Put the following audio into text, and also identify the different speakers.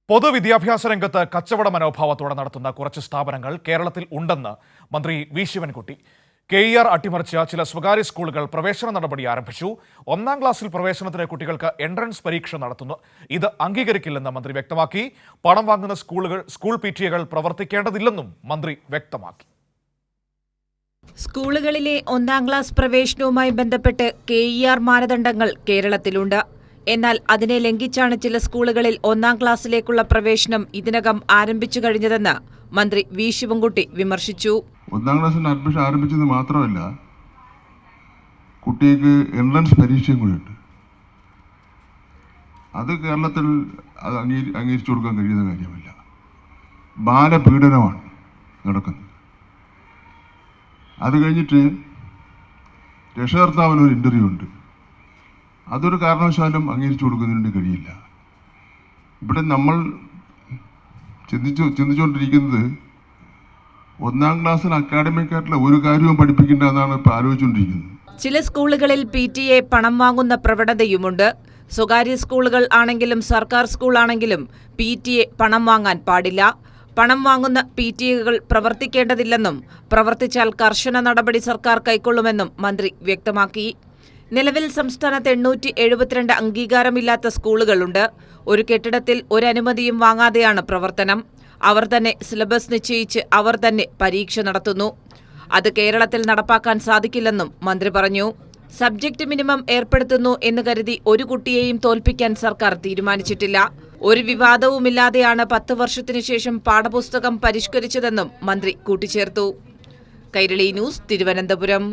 Speaker 1: പൊതുവിദ്യാഭ്യാസ രംഗത്ത് കച്ചവട മനോഭാവത്തോടെ നടത്തുന്ന കുറച്ച് സ്ഥാപനങ്ങൾ കേരളത്തിൽ ഉണ്ടെന്ന് മന്ത്രി വി ശിവൻകുട്ടി. KER അട്ടിമറിച്ച ചില സ്വകാര്യ സ്കൂളുകൾ പ്രവേശന നടപടി ആരംഭിച്ചു. 1-ാം ക്ലാസ്സിൽ പ്രവേശനത്തിന് കുട്ടികൾക്ക് എൻട്രൻസ് പരീക്ഷ നടത്തുന്നു. ഇത് അംഗീകരിക്കില്ലെന്ന് മന്ത്രി വ്യക്തമാക്കി. പണം വാങ്ങുന്ന സ്കൂൾ PTA പ്രവർത്തിക്കേണ്ടതില്ലെന്നും മന്ത്രി വ്യക്തമാക്കി.
Speaker 2: സ്കൂളുകളിലെ 1-ാം ക്ലാസ് പ്രവേശനവുമായി ബന്ധപ്പെട്ട് KER മാനദണ്ഡങ്ങൾ കേരളത്തിലുണ്ട്. എന്നാൽ അതിനെ ലംഘിച്ചാണ് ചില സ്കൂളുകളിൽ 1-ാം ക്ലാസ്സിലേക്കുള്ള പ്രവേശനം ഇതിനകം ആരംഭിച്ചു കഴിഞ്ഞതെന്ന് മന്ത്രി വി ശിവൻകുട്ടി വിമർശിച്ചു.
Speaker 3: 1-ാം ക്ലാസ്സിന് അഡ്മിഷൻ ആരംഭിച്ചത് മാത്രമല്ല, കുട്ടിക്ക് എൻട്രൻസ് പരീക്ഷയും കൂടിയുണ്ട്. അത് കേരളത്തിൽ അംഗീകരിച്ചു കൊടുക്കാൻ കഴിയുന്ന കാര്യമല്ല. ബാലപീഡനമാണ് നടക്കുന്നത്. അത് കഴിഞ്ഞിട്ട് രക്ഷകർത്താവിന് ഒരു ഇന്റർവ്യൂ ഉണ്ട്. അതൊരു കാരണവശാലും അംഗീകരിച്ചു കൊടുക്കുന്നതിന് കഴിയില്ല. ഇവിടെ നമ്മൾ ചിന്തിച്ചുകൊണ്ടിരിക്കുന്നത് 1-ാം ക്ലാസ്സിൽ അക്കാഡമിക്കായിട്ടുള്ള ഒരു കാര്യവും പഠിപ്പിക്കേണ്ട എന്നാണ് ഇപ്പോൾ ആലോചിച്ചുകൊണ്ടിരിക്കുന്നത്.
Speaker 2: ചില സ്കൂളുകളിൽ PTA പണം വാങ്ങുന്ന പ്രവണതയുമുണ്ട്. സ്വകാര്യ സ്കൂളുകൾ ആണെങ്കിലും സർക്കാർ സ്കൂൾ ആണെങ്കിലും PTA പണം വാങ്ങാൻ പാടില്ല. പണം വാങ്ങുന്ന PTA പ്രവർത്തിക്കേണ്ടതില്ലെന്നും പ്രവർത്തിച്ചാൽ കർശന നടപടി സർക്കാർ കൈക്കൊള്ളുമെന്നും മന്ത്രി വ്യക്തമാക്കി. നിലവിൽ സംസ്ഥാനത്ത് 872 അംഗീകാരമില്ലാത്ത സ്കൂളുകളുണ്ട്. ഒരു കെട്ടിടത്തിൽ ഒരു അനുമതിയും വാങ്ങാതെയാണ് പ്രവർത്തനം. അവർ തന്നെ സിലബസ് നിശ്ചയിച്ച് അവർ തന്നെ പരീക്ഷ നടത്തുന്നു. അത് കേരളത്തിൽ നടപ്പാക്കാൻ സാധിക്കില്ലെന്നും മന്ത്രി പറഞ്ഞു. സബ്ജക്ട് മിനിമം ഏർപ്പെടുത്തുന്നു എന്ന് കരുതി ഒരു കുട്ടിയെയും തോൽപ്പിക്കാൻ സർക്കാർ തീരുമാനിച്ചിട്ടില്ല. ഒരു വിവാദവുമില്ലാതെയാണ് 10 വർഷത്തിനു ശേഷം പാഠപുസ്തകം പരിഷ്കരിച്ചതെന്നും മന്ത്രി കൂട്ടിച്ചേർത്തു. കൈരളി ന്യൂസ്, തിരുവനന്തപുരം.